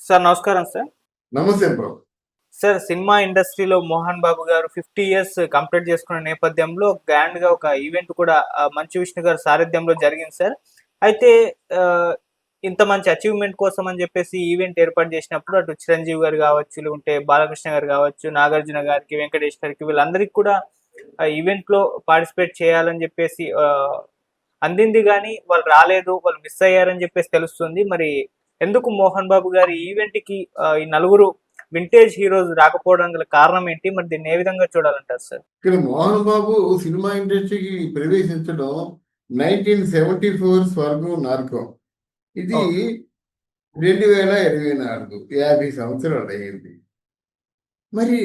Sir నమస్కారం sir. నమస్తే bro. Sir cinema ఇండస్ట్రీలో మోహన్ బాబు గారు 50 ఇయర్స్ కంప్లీట్ చేసుకున్న నేపథ్యంలో గ్రాండ్‌గా ఒక ఈవెంట్ కూడా మంచు విష్ణు గారి సారథ్యంలో జరిగింది సార్. అయితే ఆహ్, ఇంత మంచి అచీవ్‌మెంట్ కోసం అని చెప్పేసి ఈవెంట్ ఏర్పాటు చేసినప్పుడు అటు చిరంజీవి గారు కావచ్చు, లేకుంటే బాలకృష్ణ గారు కావచ్చు, నాగార్జున గారికి, వెంకటేష్ గారికి వీళ్ళందరికీ కూడా ఆ ఈవెంట్‌లో పార్టిసిపేట్ చేయాలని చెప్పేసి అందింది గానీ వాళ్ళు రాలేదు, వాళ్ళు మిస్ అయ్యారని చెప్పేసి తెలుస్తుంది. మరి ఎందుకు మోహన్ బాబు గారి ఈవెంట్‌కి ఈ నలుగురు వింటేజ్ హీరోస్ రాకపోవడం గల కారణం ఏంటి? మరి దీన్ని ఏ విధంగా చూడాలంటారు సార్? ఇక్కడ మోహన్ బాబు సినిమా ఇండస్ట్రీకి ప్రవేశించడం 1974 స్వర్గం నార్కం. ఇది ఓకే. 2024 50 సంవత్సరాలు అయ్యింది. మరి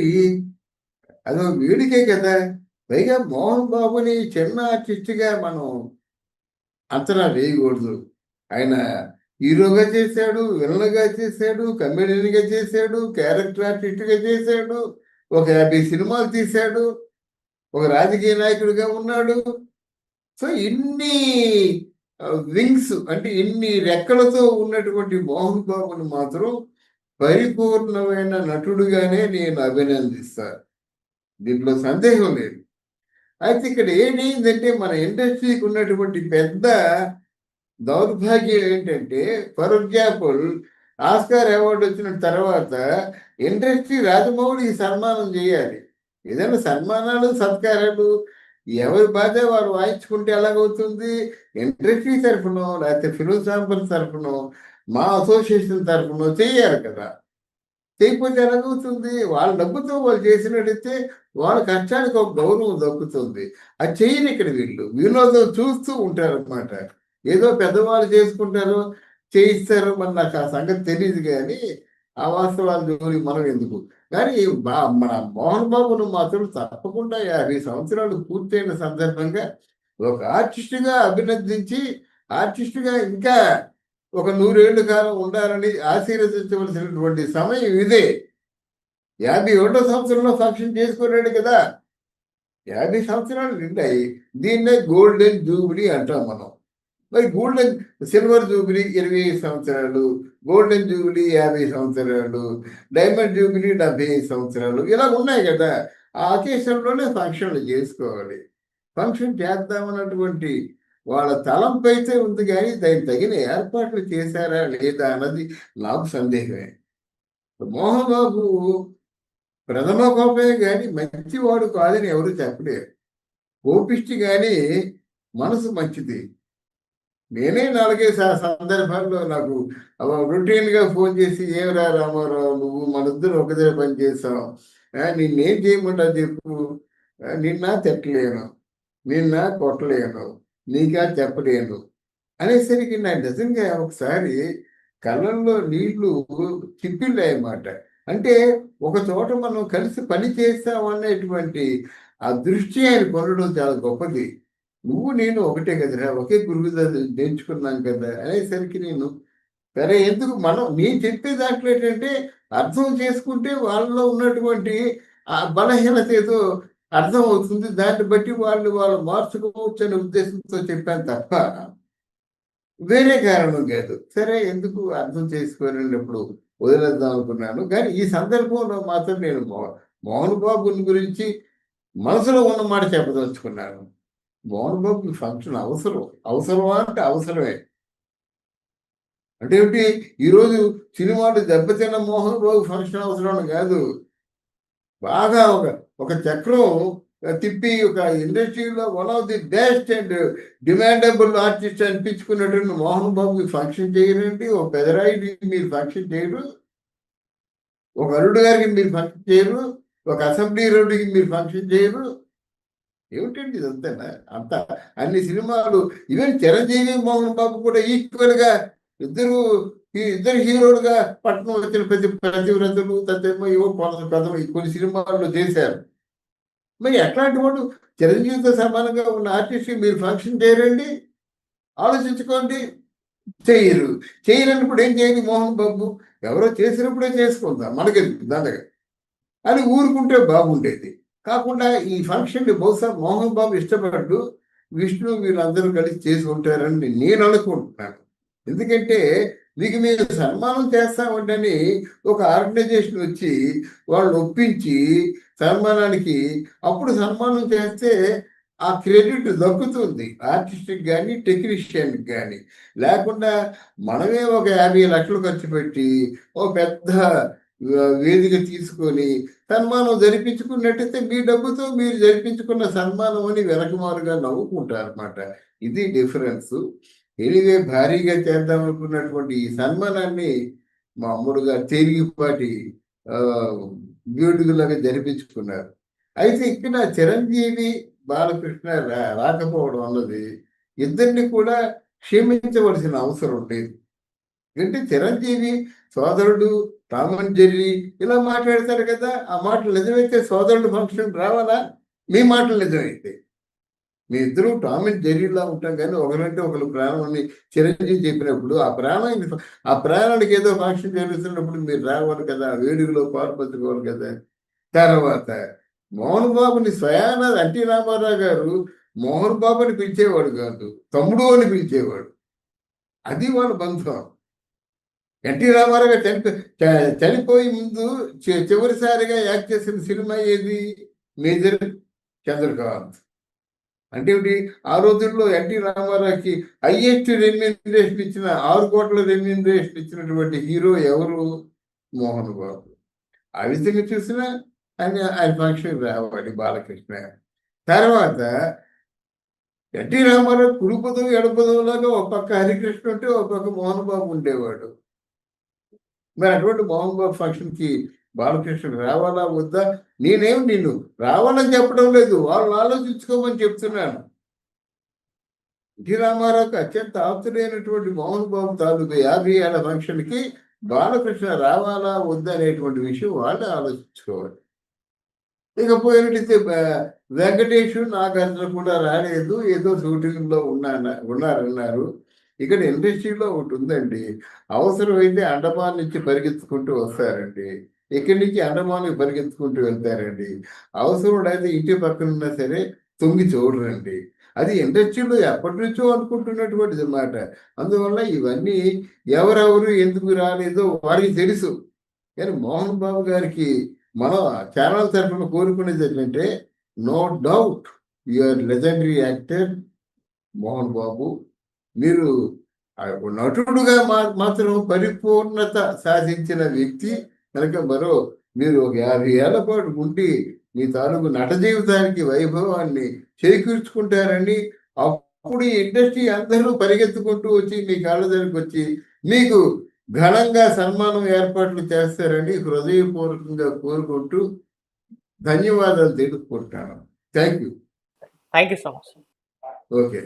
అదో వేడికే కదా. పైగా మోహన్ బాబుని చిన్న ఆర్టిస్ట్గా మనం అంచనా వేయకూడదు. ఆయన హీరోగా చేశాడు, విలన్‌గా చేశాడు, కమెడియన్‌గా చేశాడు, క్యారెక్టర్ ఆర్టిస్ట్‌గా చేశాడు, ఒక 50 సినిమాలు తీశాడు, ఒక రాజకీయ నాయకుడిగా ఉన్నాడు. సో ఇన్ని వింగ్స్ అంటే ఇన్ని రెక్కలతో ఉన్నటువంటి మోహన్ బాబుని మాత్రం పరిపూర్ణమైన నటుడుగానే నేను అభినందిస్తాను. దీంట్లో సందేహం లేదు. అయితే ఇక్కడ ఏమైందంటే మన ఇండస్ట్రీకి ఉన్నటువంటి పెద్ద దౌర్భాగ్యం ఏంటంటే, ఫర్ ఎగ్జాంపుల్ ఆస్కార్ అవార్డు వచ్చిన తర్వాత ఇండస్ట్రీ రాజమౌళికి సన్మానం చేయాలి. ఏదైనా సన్మానాలు సత్కారాలు ఎవరి బాధ వారు వాయించుకుంటే ఎలాగవుతుంది? ఇండస్ట్రీ తరఫునో లేకపోతే ఫిల్మ్ ఛాంబర్ తరఫునో మా అసోసియేషన్ తరఫునో చేయాలి కదా. చేయకపోతే ఎలాగవుతుంది? వాళ్ళ డబ్బుతో వాళ్ళు చేసినట్టయితే వాళ్ళ కష్టానికి ఒక గౌరవం దక్కుతుంది. అది చేయరు ఇక్కడ వీళ్ళు. వినోదం చూస్తూ ఉంటారన్నమాట. ఏదో పెద్దవాళ్ళు చేసుకుంటారు, చేయిస్తారు, మరి నాకు ఆ సంగతి తెలియదు కానీ ఆ వాస్తవాల జోలికి మనం ఎందుకు. కానీ మన మోహన్ బాబును మాత్రం తప్పకుండా 50 సంవత్సరాలు పూర్తయిన సందర్భంగా ఒక ఆర్టిస్టుగా అభినందించి, ఆర్టిస్టుగా ఇంకా ఒక 100 ఏళ్ల కాలం ఉండాలని ఆశీర్వదించవలసినటువంటి సమయం ఇదే. 51వ సంవత్సరంలో ఫంక్షన్ చేసుకోలేడు కదా. 50 సంవత్సరాలు నిండాయి. దీన్నే గోల్డెన్ జూబిలీ అంటాం మనం. మరి సిల్వర్ జూబిలీ 25 సంవత్సరాలు, గోల్డెన్ జూబిలీ 50 సంవత్సరాలు, డైమండ్ జూబిలీ 75 సంవత్సరాలు ఇలా ఉన్నాయి కదా. ఆ అకేషన్లోనే ఫంక్షన్లు చేసుకోవాలి. ఫంక్షన్ చేద్దామన్నటువంటి వాళ్ళ తలంపు అయితే ఉంది కానీ దానికి తగిన ఏర్పాట్లు చేశారా లేదా అన్నది నాకు సందేహమే. మోహన్ బాబు ప్రథమ కోపమే కానీ మంచివాడు కాదని ఎవరు చెప్పలేరు. కోపిష్టి కానీ మనసు మంచిది. నేనే 4-5 సందర్భాల్లో నాకు రొటీన్గా ఫోన్ చేసి, ఏమిరా రామారావు నువ్వు మనిద్దరు ఒక దగ్గర పని చేసాం, నిన్నేం చేయమంటా చెప్పు, నిన్న తిట్టలేను, నిన్న కొట్టలేను, నీకా చెప్పలేను అనేసరికి నాకు నిజంగా ఒకసారి కళ్ళల్లో నీళ్లు చిప్పిళ్ళాయన్నమాట. అంటే ఒక చోట మనం కలిసి పని చేస్తామనేటువంటి ఆ దృష్టి ఆయన కొనడం చాలా గొప్పది. నువ్వు నేను ఒకటే కదరా, ఒకే గురువు నేర్చుకున్నాం కదా అనేసరికి నేను సరే ఎందుకు నేను చెప్పే దాంట్లో ఏంటంటే అర్థం చేసుకుంటే వాళ్ళలో ఉన్నటువంటి ఆ బలహీనత ఏదో అర్థం అవుతుంది. దాన్ని బట్టి వాళ్ళు మార్చుకోవచ్చు అనే ఉద్దేశంతో చెప్పాను తప్ప వేరే కారణం కాదు. సరే ఎందుకు అర్థం చేసుకోలేనప్పుడు వదిలేద్దాం అనుకున్నాను. కానీ ఈ సందర్భంలో మాత్రం నేను మోహన్ బాబుని గురించి మనసులో ఉన్న మాట చెప్పదలుచుకున్నాను. మోహన్ బాబుకి ఫంక్షన్ అవసరమా అంటే అవసరమే. అంటే ఏమిటి, ఈరోజు సినిమాలు దెబ్బతిన్న మోహన్ బాబు ఫంక్షన్ అవసరం కాదు. బాగా ఒక చక్రం తిప్పి ఒక ఇండస్ట్రీలో one of the best and demandable artist అనిపించుకున్నటువంటి మోహన్ బాబుకి ఫంక్షన్ చేయరండి. ఒక పెదరాయికి మీరు ఫంక్షన్ చేయరు, ఒక అల్లుడు గారికి మీరు ఫంక్షన్ చేయరు, ఒక అసెంబ్లీ రోడ్డుకి మీరు ఫంక్షన్ చేయరు. ఏమిటండి ఇదంతేనా? అన్ని సినిమాలు ఈవెన్ చిరంజీవి మోహన్ బాబు కూడా ఈక్వల్గా ఇద్దరు హీరోలుగా పట్టణం వచ్చిన ప్రతివ్రతలు తదేమో ఏవో కొన్ని సినిమాల్లో చేశారు. మరి ఎట్లాంటి వాడు చిరంజీవితో సమానంగా ఉన్న ఆర్టిస్ట్ మీరు ఫంక్షన్ చేయరండి? ఆలోచించుకోండి. చేయనప్పుడు ఏం చేయాలి మోహన్ బాబు? ఎవరో చేసినప్పుడే చేసుకుందాం, మనకి దండగా అని ఊరుకుంటే బాగుండేది. కాకుండా ఈ ఫంక్షన్ని బహుశా మోహన్ బాబు ఇష్టపడ్డు విష్ణు వీళ్ళందరూ కలిసి చేసి ఉంటారని నేను అనుకుంటున్నాను. ఎందుకంటే మీకు మేము సన్మానం చేస్తామంటని ఒక ఆర్గనైజేషన్ వచ్చి వాళ్ళు ఒప్పించి సన్మానానికి అప్పుడు సన్మానం చేస్తే ఆ క్రెడిట్ దక్కుతుంది ఆర్టిస్ట్కి కానీ టెక్నీషియన్కి కానీ. లేకుండా మనమే ఒక 50 లక్షలు ఖర్చు పెట్టి ఒక పెద్ద వేదిక తీసుకొని సన్మానం జరిపించుకున్నట్టయితే మీ డబ్బుతో మీరు జరిపించుకున్న సన్మానం అని వెనకమారుగా నవ్వుకుంటారు అనమాట. ఇది డిఫరెన్స్. ఎనివే భారీగా చేద్దాం అనుకున్నటువంటి ఈ సన్మానాన్ని మామూలుగా తేలికపాటి బ్యూటిఫుల్గా జరిపించుకున్నారు. అయితే ఇక్కడ చిరంజీవి బాలకృష్ణ రాకపోవడం అన్నది ఇద్దరిని కూడా క్షమించవలసిన అవసరం లేదు. అంటే చిరంజీవి సోదరుడు టామ్ అండ్ జెర్రీ ఇలా మాట్లాడతారు కదా, ఆ మాటలు నిజమైతే సోదరుడు ఫంక్షన్ రావాలా? మీ మాటలు నిజమైతే మీ ఇద్దరు టామ్ అండ్ జెర్రీలా ఉంటాం, కానీ ఒకరంటే ఒకరు ప్రాణం అని చిరంజీవి చెప్పినప్పుడు ఆ ప్రాణానికి ఏదో ఫంక్షన్ జరుగుతున్నప్పుడు మీరు రావాలి కదా, వేడుకలో పాల్పంచుకోవాలి కదా. తర్వాత మోహన్ బాబుని స్వయాన ఎన్టీ రామారావు గారు మోహన్ బాబుని పిలిచేవాడు కాదు, తమ్ముడు అని పిలిచేవాడు. అది వాళ్ళ బంధం. ఎన్టీ రామారావు గారు చనిపోయి ముందు చివరిసారిగా యాక్ట్ చేసిన సినిమా ఏది? మేజర్ చంద్రకాంత్. అంటే ఆ రోజుల్లో ఎన్టీ రామారావుకి హైయెస్ట్ రెమ్యూనరేషన్ ఇచ్చిన 6 కోట్ల రెమ్యూనరేషన్ ఇచ్చినటువంటి హీరో ఎవరు? మోహన్ బాబు. ఆ విధంగా చూసినా ఆయన ఫంక్షన్ రావాలి బాలకృష్ణ. తర్వాత ఎన్టీ రామారావు కుడిపదం ఎడపదంలాగా ఒక పక్క హరికృష్ణ ఉంటే ఒక పక్క మోహన్ బాబు ఉండేవాడు. మరి అటువంటి మోహన్ బాబు ఫంక్షన్కి బాలకృష్ణ రావాలా వద్దా? నేనేం నిన్ను రావాలని చెప్పడం లేదు, వాళ్ళు ఆలోచించుకోమని చెప్తున్నాను. ఎన్టీ రామారావుకి అత్యంత ఆప్తుడైనటువంటి మోహన్ బాబు తాలూకు 50 ఏళ్ల ఫంక్షన్కి బాలకృష్ణ రావాలా వద్దా అనేటువంటి విషయం వాళ్ళే ఆలోచించుకోవాలి. ఇకపోయినట్టయితే వెంకటేష్ నాగార్జున కూడా రాలేదు, ఏదో షూటింగ్లో ఉన్నారన్నారు. ఇక్కడ ఇండస్ట్రీలో ఒకటి ఉందండి, అవసరమైతే అండమాన్ నుంచి పరిగెత్తుకుంటూ వస్తారండి, ఇక్కడి నుంచి అండమాన్కి పరిగెత్తుకుంటూ వెళ్తారండి. అవసరం అయితే ఇంటి పక్కన ఉన్నా సరే తొంగి చూడరండి. అది ఇండస్ట్రీలో ఎప్పటి నుంచో అనుకుంటున్నటువంటిది అన్నమాట. అందువల్ల ఇవన్నీ ఎవరెవరు ఎందుకు రాలేదో వారికి తెలుసు. కానీ మోహన్ బాబు గారికి మనం ఛానల్ తరఫున కోరుకునేది ఏంటంటే, no doubt you're legendary actor Mohan Babu. మీరు నటుడుగా మాత్రం పరిపూర్ణత సాధించిన వ్యక్తి కనుక మీరు ఒక 50 ఏళ్ల పాటు ఉండి మీ తాలూకు నట జీవితానికి వైభవాన్ని చేకూర్చుకుంటారని, అప్పుడు ఈ ఇండస్ట్రీ అందరూ పరిగెత్తుకుంటూ వచ్చి మీ కాళ్ళ దగ్గరికి వచ్చి మీకు ఘనంగా సన్మానం ఏర్పాట్లు చేస్తారని హృదయపూర్వకంగా కోరుకుంటూ ధన్యవాదాలు తెలుపుకుంటాను. Thank you. Thank you so much. Okay.